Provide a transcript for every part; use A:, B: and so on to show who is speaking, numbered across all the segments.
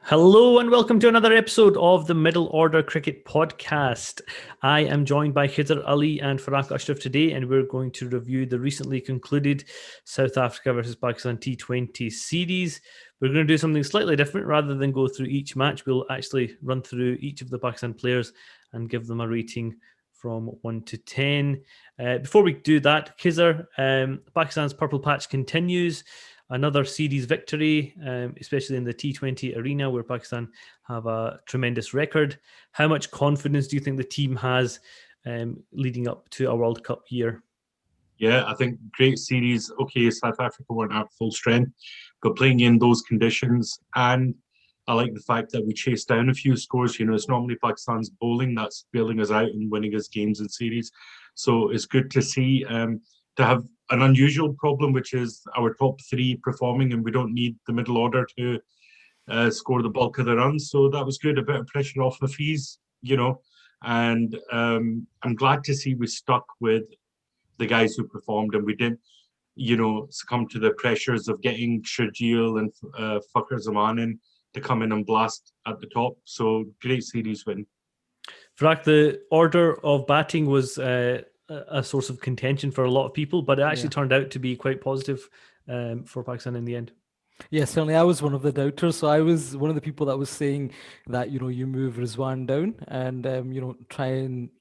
A: Hello and welcome to another episode of the Middle Order Cricket Podcast. I am joined by Hassan Ali and Faraq Ashraf today, and we're going to review the recently concluded South Africa versus Pakistan T20 series. We're going to do something slightly different. Rather than go through each match, we'll actually run through each of the Pakistan players and give them a rating from 1 to 10. Before we do that, Khizar, Pakistan's purple patch continues. Another series victory, especially in the T20 arena where Pakistan have a tremendous record. How much confidence do you think the team has leading up to a World Cup year?
B: Yeah, I think great series. Okay, South Africa weren't at full strength, but playing in those conditions. And I like the fact that we chased down a few scores. You know, it's normally Pakistan's bowling that's bailing us out and winning us games and series. So it's good to see to have an unusual problem, which is our top three performing, and we don't need the middle order to score the bulk of the runs. So that was good. A bit of pressure off Afeez, and I'm glad to see we stuck with the guys who performed, and we didn't, succumb to the pressures of getting Sharjeel and Fakhar Zaman in to come in and blast at the top. So great series win.
A: Faraq, the order of batting was a source of contention for a lot of people, but it actually turned out to be quite positive for Pakistan in the end.
C: Yeah, certainly. I was one of the doubters. So I was one of the people that was saying that, you move Rizwan down and,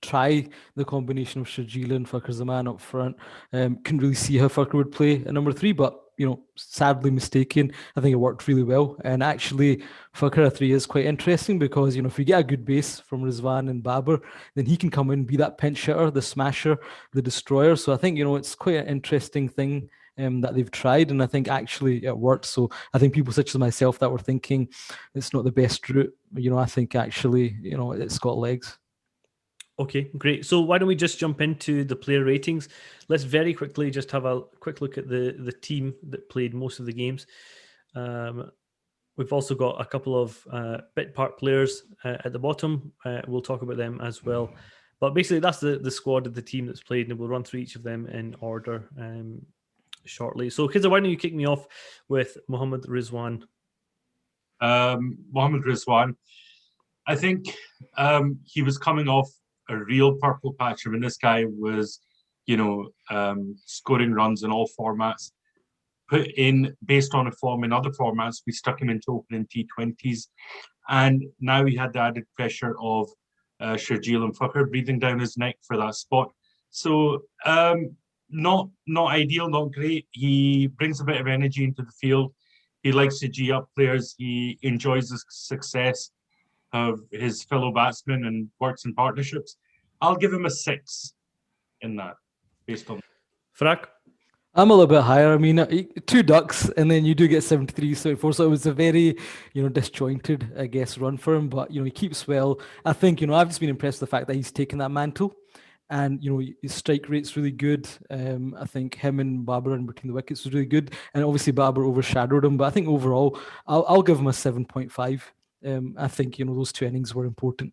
C: try the combination of Sharjeel and Fakhar Zaman up front. Couldn't really see how Fakhar would play at number 3, but, sadly mistaken. I think it worked really well. And actually, Fakhar at 3 is quite interesting because, if we get a good base from Rizwan and Babar, then he can come in and be that pinch hitter, the smasher, the destroyer. So I think, it's quite an interesting thing that they've tried, and I think actually it worked. So I think people such as myself that were thinking it's not the best route, I think actually, it's got legs.
A: Okay, great. So why don't we just jump into the player ratings? Let's very quickly just have a quick look at the team that played most of the games. We've also got a couple of bit part players at the bottom. We'll talk about them as well. But basically, that's the squad of the team that's played, and we'll run through each of them in order shortly. So, Khizar, why don't you kick me off with Mohammad Rizwan?
B: Mohammad Rizwan, I think he was coming off a real purple patch. I mean, this guy was, scoring runs in all formats. Put in based on a form in other formats, we stuck him into opening T20s, and now he had the added pressure of Sharjeel and Fakhar breathing down his neck for that spot. So not ideal, not great. He brings a bit of energy into the field. He likes to G up players. He enjoys the success of his fellow batsmen and works in partnerships. I'll give him a 6 in that, based on.
A: Faraq?
C: I'm a little bit higher. I mean, 2 ducks, and then you do get 73, 74. So it was a very, disjointed, I guess, run for him. But, he keeps well. I think, I've just been impressed with the fact that he's taken that mantle. And, his strike rate's really good. I think him and Babar in between the wickets was really good. And obviously Babar overshadowed him. But I think overall, I'll give him a 7.5. I think, those 2 innings were important.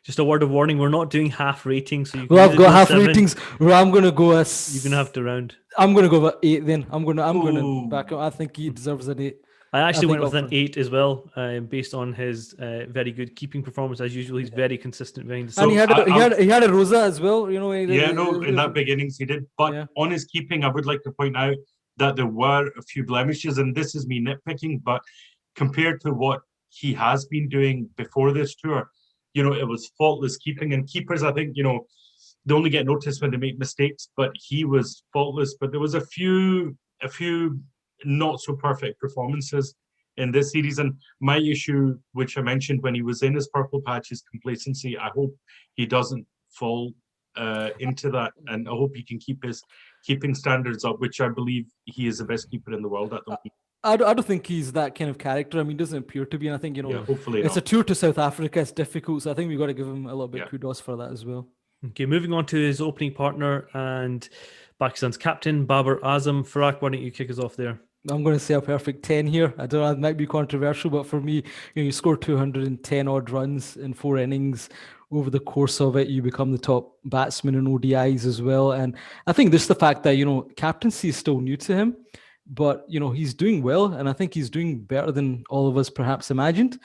A: Just a word of warning, we're not doing half ratings. So
C: I've got half 7. Ratings. Well, I'm going to go
A: You're going to have to round.
C: I'm going to go with 8 then. I'm going to back up. I think he deserves an 8.
A: I actually went with an 8 as well, based on his very good keeping performance. As usual, he's very consistent behind the.
C: And he had a Rosa as well,
B: in that big innings he did. But on his keeping, I would like to point out that there were a few blemishes, and this is me nitpicking, but compared to what he has been doing before this tour, it was faultless keeping. And keepers, I think, they only get noticed when they make mistakes, but he was faultless. But there was a few not so perfect performances in this series, and my issue, which I mentioned when he was in his purple patch, is complacency. I hope he doesn't fall into that, and I hope he can keep his keeping standards up, which I believe he is the best keeper in the world at the moment.
C: I don't think he's that kind of character. I mean, doesn't appear to be, and I think
B: hopefully
C: it's
B: not.
C: a tour to South Africa. It's difficult, so I think we've got to give him a little bit kudos for that as well.
A: Okay, moving on to his opening partner and Pakistan's captain, Babar Azam. Faraq, why don't you kick us off there?
C: I'm going to say a perfect 10 here. I don't know, it might be controversial, but for me, you score 210 odd runs in 4 innings. Over the course of it, you become the top batsman in ODIs as well. And I think this is the fact that, captaincy is still new to him. but he's doing well, and I think he's doing better than all of us perhaps imagined.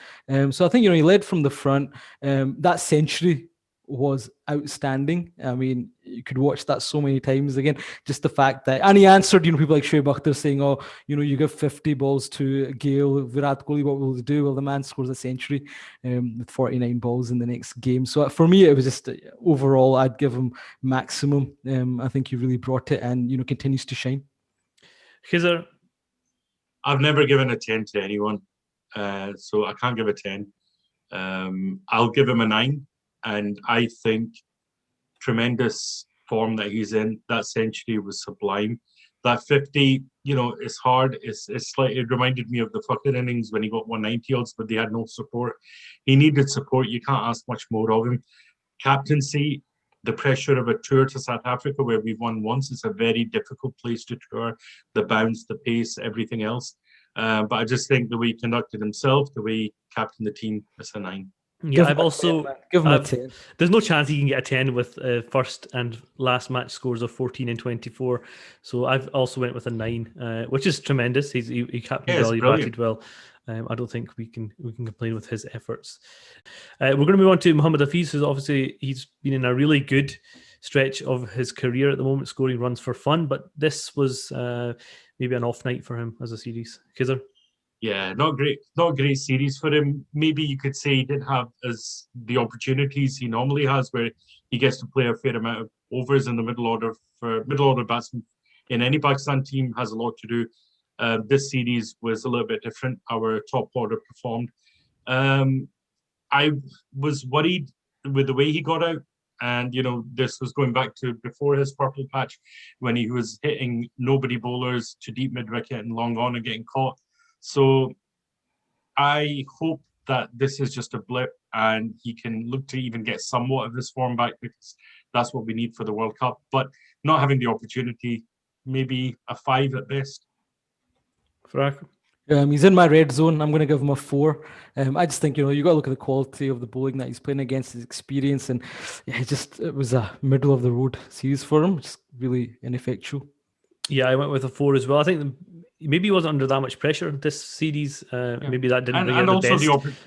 C: So I think he led from the front. That century was outstanding. I mean, you could watch that so many times again. Just the fact that, and he answered, people like Shoaib Akhtar saying, "Oh, you give 50 balls to Gale, Virat Kohli, what will he do?" Well, the man scores a century with 49 balls in the next game. So for me, it was just overall, I'd give him maximum. I think he really brought it, and continues to shine.
A: Khizr?
B: I've never given a 10 to anyone, so I can't give a 10. I'll give him a 9. And I think tremendous form that he's in. That century was sublime. That 50, it's hard. It's slightly, it reminded me of the fucking innings when he got 190 odds, but they had no support. He needed support. You can't ask much more of him. Captaincy, the pressure of a tour to South Africa where we've won once, it's a very difficult place to tour. The bounce, the pace, everything else. But I just think the way he conducted himself, the way he captained the team, it's a 9.
A: Yeah, I've also
C: give him a 10.
A: There's no chance he can get a 10 with first and last match scores of 14 and 24. So I've also went with a 9, which is tremendous. He captained well, he batted well. I don't think we can complain with his efforts. We're going to move on to Mohammad Afeez, who's obviously he's been in a really good stretch of his career at the moment, scoring runs for fun. But this was maybe an off night for him as a series. Khizr?
B: Yeah, not a great series for him. Maybe you could say he didn't have as the opportunities he normally has, where he gets to play a fair amount of overs in the middle order. For middle order batsman in any Pakistan team has a lot to do. This series was a little bit different. Our top order performed. I was worried with the way he got out. And, this was going back to before his purple patch when he was hitting nobody bowlers to deep mid-wicket and long on and getting caught. So I hope that this is just a blip and he can look to even get somewhat of his form back, because that's what we need for the World Cup. But not having the opportunity, maybe a 5 at best.
A: Farak?
C: He's in my red zone. I'm going to give him a 4. I just think, you got to look at the quality of the bowling that he's playing against, his experience. And it was a middle of the road series for him, just really ineffectual.
A: Yeah, I went with a 4 as well. I think maybe he wasn't under that much pressure this series. Maybe that didn't bring out the best.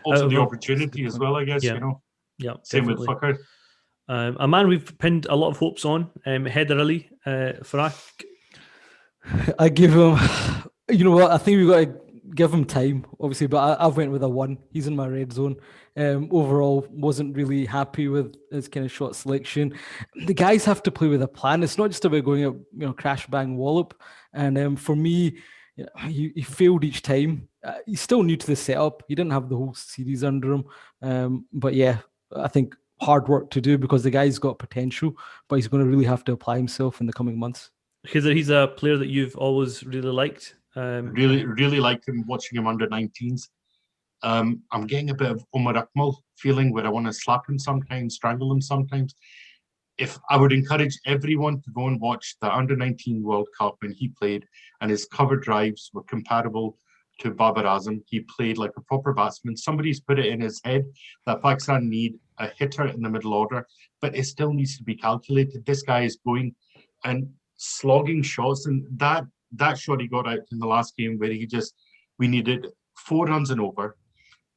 B: And the opportunity as well, I guess,
A: Yeah,
B: Same
A: definitely.
B: with Fucker.
A: A man we've pinned a lot of hopes on, Haider Ali. Farak?
C: I give him, you know what, I think we've got to give him time, obviously, but I've went with a 1. He's in my red zone. Overall, wasn't really happy with his kind of shot selection. The guys have to play with a plan. It's not just about going out, crash, bang, wallop. And for me, he failed each time. He's still new to the setup. He didn't have the whole series under him. But yeah, I think hard work to do, because the guy's got potential, but he's going to really have to apply himself in the coming months.
A: Because he's a player that you've always really liked.
B: Really liked him, watching him under 19s. I'm getting a bit of Umar Akmal feeling where I want to slap him sometimes, strangle him sometimes. If I would encourage everyone to go and watch the under 19 World Cup when he played, and his cover drives were comparable to Babar Azam. He played like a proper batsman. Somebody's put it in his head that Pakistan need a hitter in the middle order, but it still needs to be calculated. This guy is going and slogging shots, and that shot he got out in the last game where we needed 4 runs and over.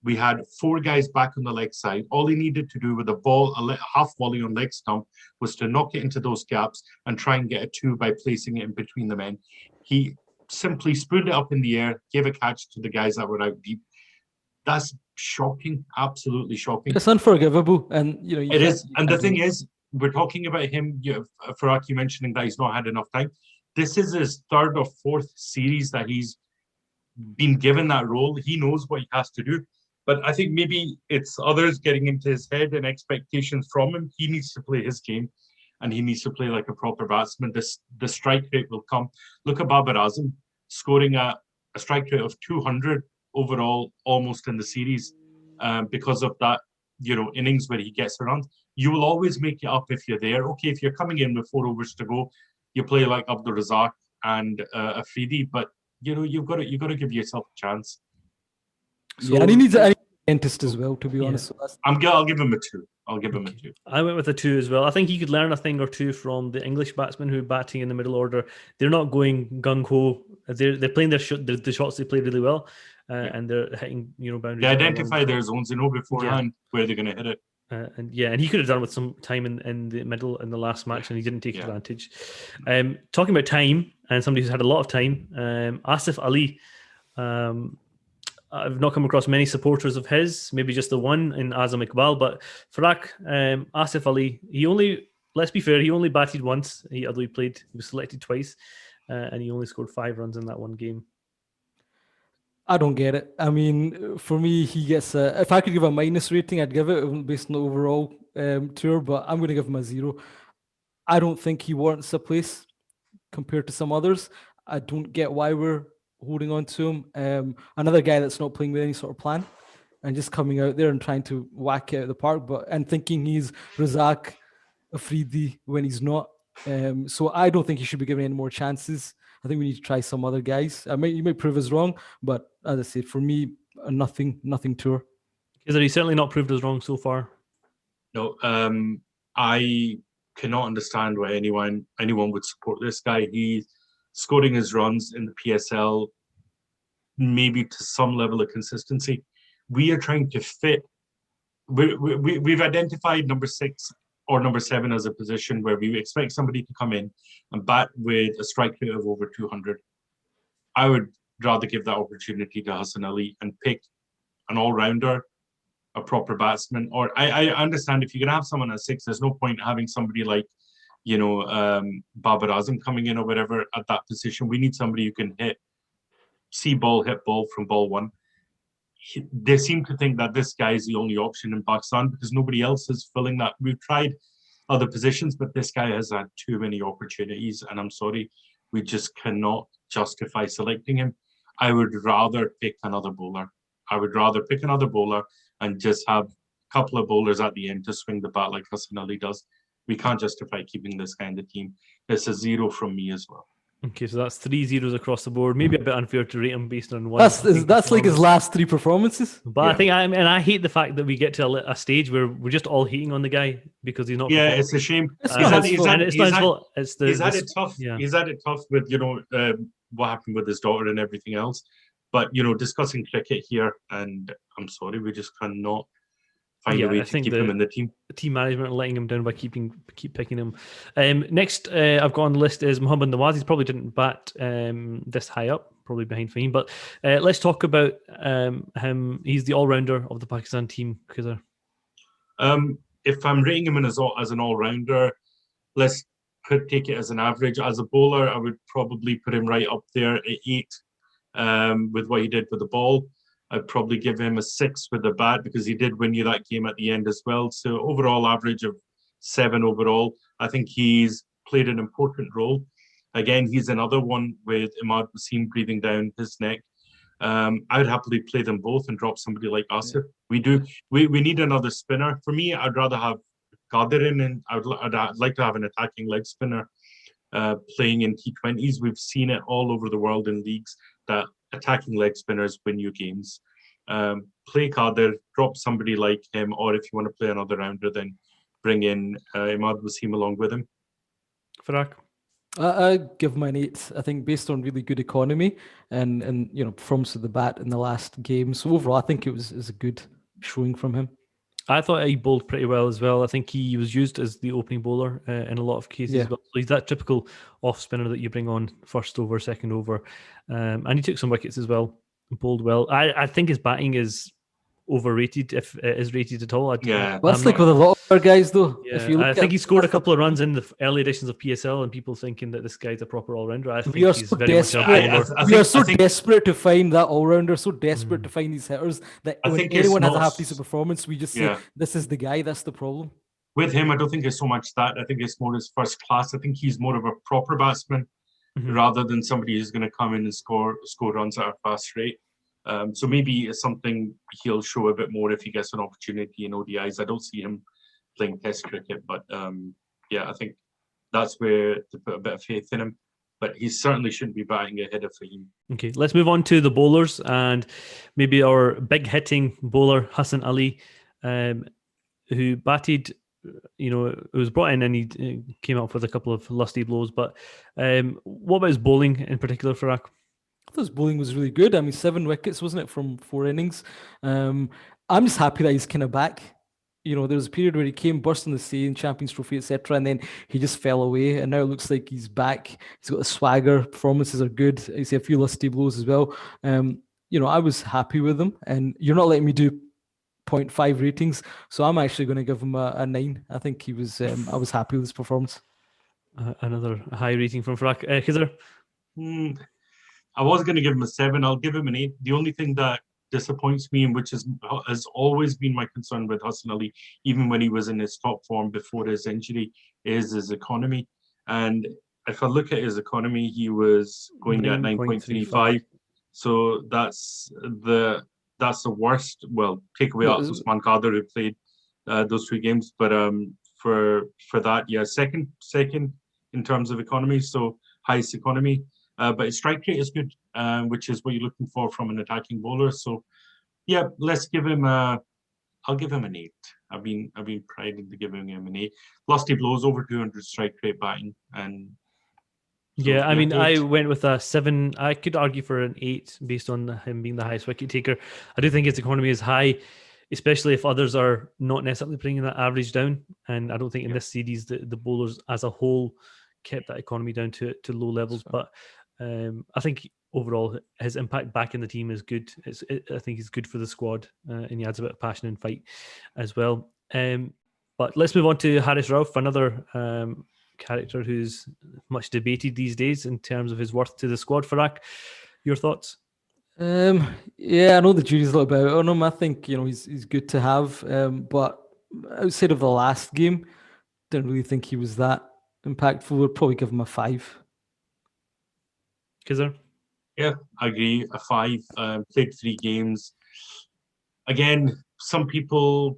B: We had 4 guys back on the leg side. All he needed to do with a ball, half volley on leg stump, was to knock it into those gaps and try and get a 2 by placing it in between the men. He simply spooned it up in the air, gave a catch to the guys that were out deep. That's shocking, absolutely shocking.
C: It's unforgivable, and
B: it is. And the thing is, we're talking about him. Farak, you mentioning that he's not had enough time. This is his 3rd or 4th series that he's been given that role. He knows what he has to do. But I think maybe it's others getting into his head and expectations from him. He needs to play his game, and he needs to play like a proper batsman. The strike rate will come. Look at Babar Azam scoring a strike rate of 200 overall, almost in the series, because of that, innings where he gets around. You will always make it up if you're there. Okay, if you're coming in with 4 overs to go, you play like Abdul Razak and Afridi, but you've got to give yourself a chance.
C: So, and he needs a dentist as well, to be honest.
B: I'll give him a 2. I'll give him a 2.
A: I went with a 2 as well. I think he could learn a thing or two from the English batsmen who are batting in the middle order. They're not going gung ho. They're playing the shots they play really well, and they're hitting boundaries.
B: They identify their zones. They know beforehand where they're going to hit it.
A: And he could have done with some time in the middle in the last match, and he didn't take advantage. Talking about time and somebody who's had a lot of time, Asif Ali. I've not come across many supporters of his, maybe just the one in Azam Iqbal, but Farak, Asif Ali, let's be fair, he only batted once, although he was selected twice, and he only scored 5 runs in that one game.
C: I don't get it. I mean, for me, he gets if I could give a minus rating, I'd give it based on the overall tour, but I'm going to give him a 0. I don't think he warrants a place compared to some others. I don't get why we're holding on to him. Another guy that's not playing with any sort of plan and just coming out there and trying to whack it out of the park, and thinking he's Razak Afridi when he's not. So I don't think he should be given any more chances. I think we need to try some other guys. You may prove us wrong, but as I said, for me, a nothing tour.
A: He's certainly not proved us wrong so far.
B: No, I cannot understand why anyone would support this guy. He's scoring his runs in the PSL, maybe to some level of consistency. We are trying to fit. We've identified number 6 or number 7 as a position where we expect somebody to come in and bat with a strike rate of over 200. I would rather give that opportunity to Hassan Ali and pick an all-rounder, a proper batsman. Or I understand if you're going to have someone at 6, there's no point having somebody like, Babar Azam coming in or whatever at that position. We need somebody who can see ball, hit ball from ball 1. They seem to think that this guy is the only option in Pakistan because nobody else is filling that. We've tried other positions, but this guy has had too many opportunities, and I'm sorry, we just cannot justify selecting him. I would rather pick another bowler. And just have a couple of bowlers at the end to swing the bat like Hassan Ali does. We can't justify keeping this guy in the team. It's a 0 from me as well.
A: Okay, so that's 3 zeros across the board. Maybe a bit unfair to rate him based on one.
C: That's like his last 3 performances.
A: But I think I hate the fact that we get to a stage where we're just all hating on the guy because he's not.
B: Yeah, it's a shame.
A: It's not his fault.
B: He's had it tough. Yeah. He's had it tough with what happened with his daughter and everything else. But discussing cricket here, and I'm sorry, we just cannot find a way to keep him in the team.
A: The team management are letting him down by keep picking him. Next, I've got on the list is Mohammad Nawaz. He probably didn't bat this high up, probably behind Fahim. But let's talk about him. He's the all-rounder of the Pakistan team.
B: If I'm rating him as an all-rounder, let's take it as an average. As a bowler, I would probably put him right up there at 8 with what he did with the ball. I'd probably give him a 6 with the bat because he did win you that game at the end as well. So overall average of 7 overall. I think he's played an important role. Again, he's another one with Imad Wasim breathing down his neck. I would happily play them both and drop somebody like Asif. We need another spinner. For me, I'd rather have Qadir in, and I'd like to have an attacking leg spinner playing in T20s. We've seen it all over the world in leagues that attacking leg spinners win you games. Play Qadir, drop somebody like him, or if you want to play another rounder, then bring in Imad Wasim along with him.
A: Farak?
C: I give him an 8. I think based on really good economy and performance of the bat in the last game. So overall, I think it was a good showing from him.
A: I thought he bowled pretty well as well. I think he was used as the opening bowler in a lot of cases. Yeah. So he's that typical off spinner that you bring on first over, second over. And he took some wickets as well, bowled well. I think his batting is overrated, if it is rated at all.
C: That's like with a lot of our guys, though.
A: Yeah, I think he scored a couple of runs in the early editions of PSL, and people thinking that this guy's a proper all-rounder. I think he's very much a bowler.
C: We are so desperate to find that all-rounder, so desperate to find these hitters that when anyone has a half-decent performance, we just say, this is the guy, that's the problem.
B: With him, I don't think it's so much that. I think it's more his first class. I think he's more of a proper batsman rather than somebody who's going to come in and score runs at a fast rate. So maybe it's something he'll show a bit more if he gets an opportunity in ODIs. I don't see him playing Test cricket, but I think that's where to put a bit of faith in him. But he certainly shouldn't be batting ahead of Fahim.
A: Okay, let's move on to the bowlers and maybe our big hitting bowler Hassan Ali. who batted. It was brought in and he came up with a couple of lusty blows. But what about his bowling in particular, Farak?
C: I thought his bowling was really good. I mean, 7 wickets, wasn't it, from 4 innings? I'm just happy that he's kind of back. There was a period where he came burst on the scene, Champions Trophy, etc., and then he just fell away. And now it looks like he's back. He's got a swagger. Performances are good. I see a few lusty blows as well. I was happy with him. And you're not letting me do 0.5 ratings, so I'm actually going to give him a 9. I think he was. I was happy with his performance.
A: Another high rating from Farak. Khizr?
B: I was going to give him a 7. I'll give him an 8. The only thing that disappoints me, and which has always been my concern with Hassan Ali, even when he was in his top form before his injury, is his economy. And if I look at his economy, he was going at 9.35. So that's the worst. Well, take away Usman Khader, who played those 3 games, but for that, yeah, second in terms of economy, so highest economy. But his strike rate is good, which is what you're looking for from an attacking bowler. So, yeah, let's give him I'll give him an 8. I've been prided to giving him an 8. Lusty blows, over 200 strike rate batting, and
A: so, yeah, I mean, 8. I went with a 7. I could argue for an 8 based on him being the highest wicket taker. I do think his economy is high, especially if others are not necessarily bringing that average down. And I don't think in this series the bowlers as a whole kept that economy down to low levels. But I think overall his impact back in the team is good. I think he's good for the squad, and he adds a bit of passion and fight as well. But let's move on to Haris Rauf, another character who's much debated these days in terms of his worth to the squad. Farak, your thoughts?
C: Yeah, I know the jury's a little bit out on him. I think he's good to have, but outside of the last game, didn't really think he was that impactful. Would probably give him a 5.
A: Khizr?
B: Yeah, I agree. A 5. Played 3 games. Again, some people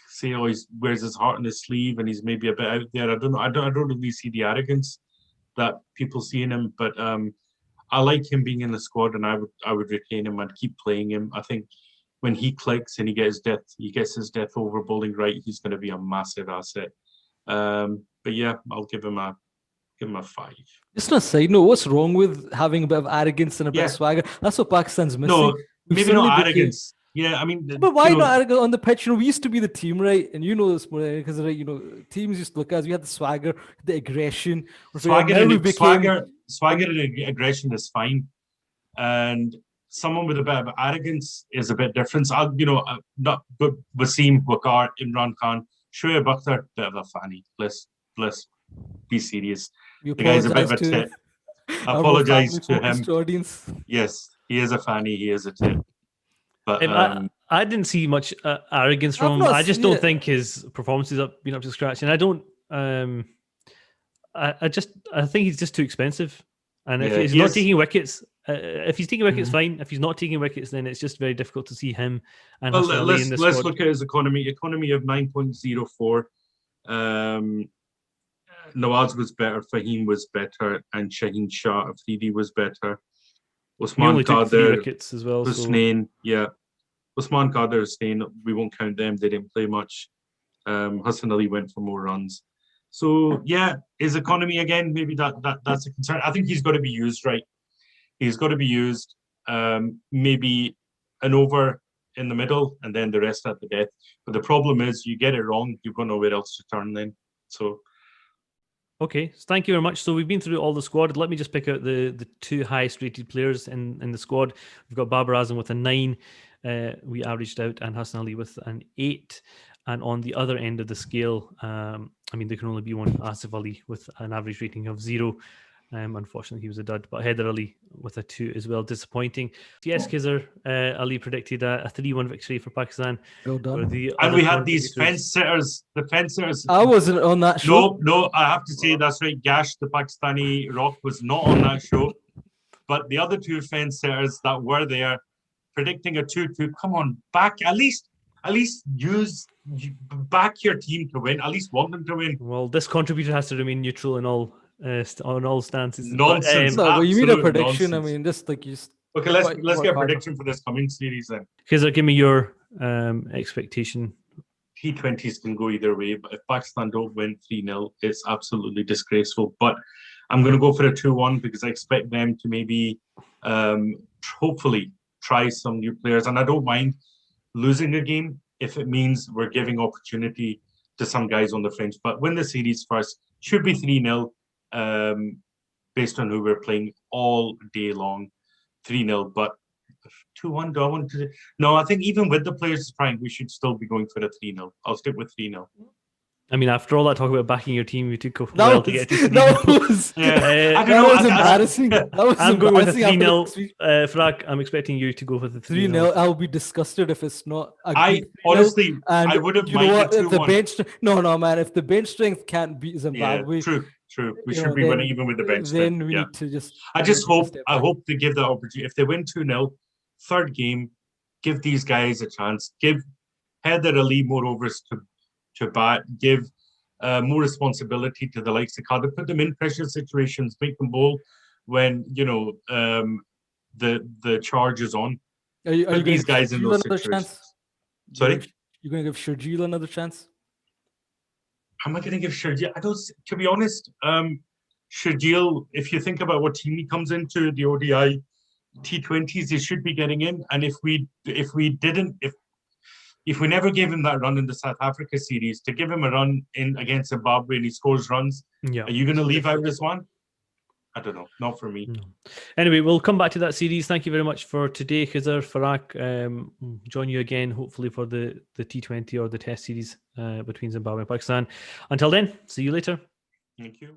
B: say, "Oh, he wears his heart on his sleeve, and he's maybe a bit out there." I don't know. I don't really see the arrogance that people see in him, but I like him being in the squad, and I would retain him and keep playing him. I think when he clicks and he gets his death over bowling right, he's going to be a massive asset. But yeah, I'll give him a 5.
C: Just on a side note, what's wrong with having a bit of arrogance and a bit of swagger? That's what Pakistan's missing.
B: No, maybe not arrogance. Yeah, I mean,
C: but why not arrogant on the pitch? We used to be the team, right? And you know this more because teams used to look at us. We had the swagger, the aggression.
B: Swagger and aggression is fine, and someone with a bit of arrogance is a bit different. Not Wasim, Waqar, Imran Khan, Shoaib Akhtar, bit of a fanny. Let's be serious. The guy's a bit of a tit. I apologize to him.
C: Audience.
B: Yes, he is a fanny. He is a tit. But
A: I didn't see much arrogance from him. I just don't think his performances been up to scratch, and I don't. I think he's just too expensive. And if he's not taking wickets, if he's taking wickets, fine. If he's not taking wickets, then it's just very difficult to see him. And
B: let's look at his economy. Economy of 9.04. Nawaz was better. Fahim was better, and Shaheen Shah Afridi was better. Usman Khader,
A: wickets as well.
B: Hussain, yeah. Usman Khader, Hussain, we won't count them. They didn't play much. Hassan Ali went for more runs. So yeah, his economy again, maybe that's a concern. I think he's got to be used right. He's got to be used. Maybe an over in the middle, and then the rest at the death. But the problem is, you get it wrong, you've got nowhere else to turn then. So.
A: Okay, so thank you very much. So we've been through all the squad. Let me just pick out the 2 highest rated players in the squad. We've got Babar Azam with a 9. We averaged out, and Hassan Ali with an 8. And on the other end of the scale, there can only be one, Asif Ali with an average rating of 0. Unfortunately, he was a dud. But Haider Ali with a 2 as well. Disappointing. Yes, Khizr, Ali predicted a 3-1 victory for Pakistan.
C: Well done.
B: And we had these fence sitters. The fence sitters.
C: I wasn't on that show.
B: No, I have to say that's right. Gash, the Pakistani rock, was not on that show. But the other 2 fence sitters that were there predicting a 2-2. Come on, back at least back your team to win. At least want them to win.
A: Well, this contributor has to remain neutral in all on all stances.
B: Nonsense.
C: You mean a prediction? Nonsense. I mean, just like you.
B: Okay, let's get a prediction for this coming series then.
A: Khizr, give me your expectation.
B: T20s can go either way, but if Pakistan don't win 3-0, it's absolutely disgraceful. But I'm going to go for a 2-1 because I expect them to maybe, hopefully, try some new players. And I don't mind losing a game if it means we're giving opportunity to some guys on the fringe. But win the series first. Should be 3-0 based on who we're playing all day long. 3-0, but 2-1, do I want to? No, I think even with the players trying, we should still be going for a 3-0. I'll stick with 3-0.
A: I mean, after all that talk about backing your team, you took a
C: That
A: while
C: was,
A: to get to 3-0.
C: that was,
B: Yeah. I don't
C: that
B: know.
C: was embarrassing. That was
A: I'm going with a
C: embarrassing.
A: 3-0. Farak, I'm expecting you to go for the 3-0.
C: 3-0. I'll be disgusted if it's not.
B: I honestly, I would have minded 2-1.
C: If the bench, no, man. If the bench strength can't beat Zimbabwe,
B: true. We should be winning even with the bench
C: then
B: strength.
C: we need to just.
B: I hope they give that opportunity. If they win 2-0, third game, give these guys a chance. Give Heather Ali more overs to bat. Give more responsibility to the likes of Kader. Put them in pressure situations. Make them bowl when the charge is on.
C: Are you
B: Put these guys in those
C: another
B: situations.
C: chance?
B: Sorry,
C: you're going to give Sharjeel another chance?
B: Am I going to give Sharjeel? I don't. To be honest, Sharjeel, if you think about what team he comes into, the ODI T20s, he should be getting in. And if we never gave him that run in the South Africa series, to give him a run in against Zimbabwe and he scores runs, are you going to leave out Rizwan? I don't know. Not for me.
A: No. Anyway, we'll come back to that series. Thank you very much for today, Khizr. Farak, join you again, hopefully for the T20 or the Test series between Zimbabwe and Pakistan. Until then, see you later.
B: Thank you.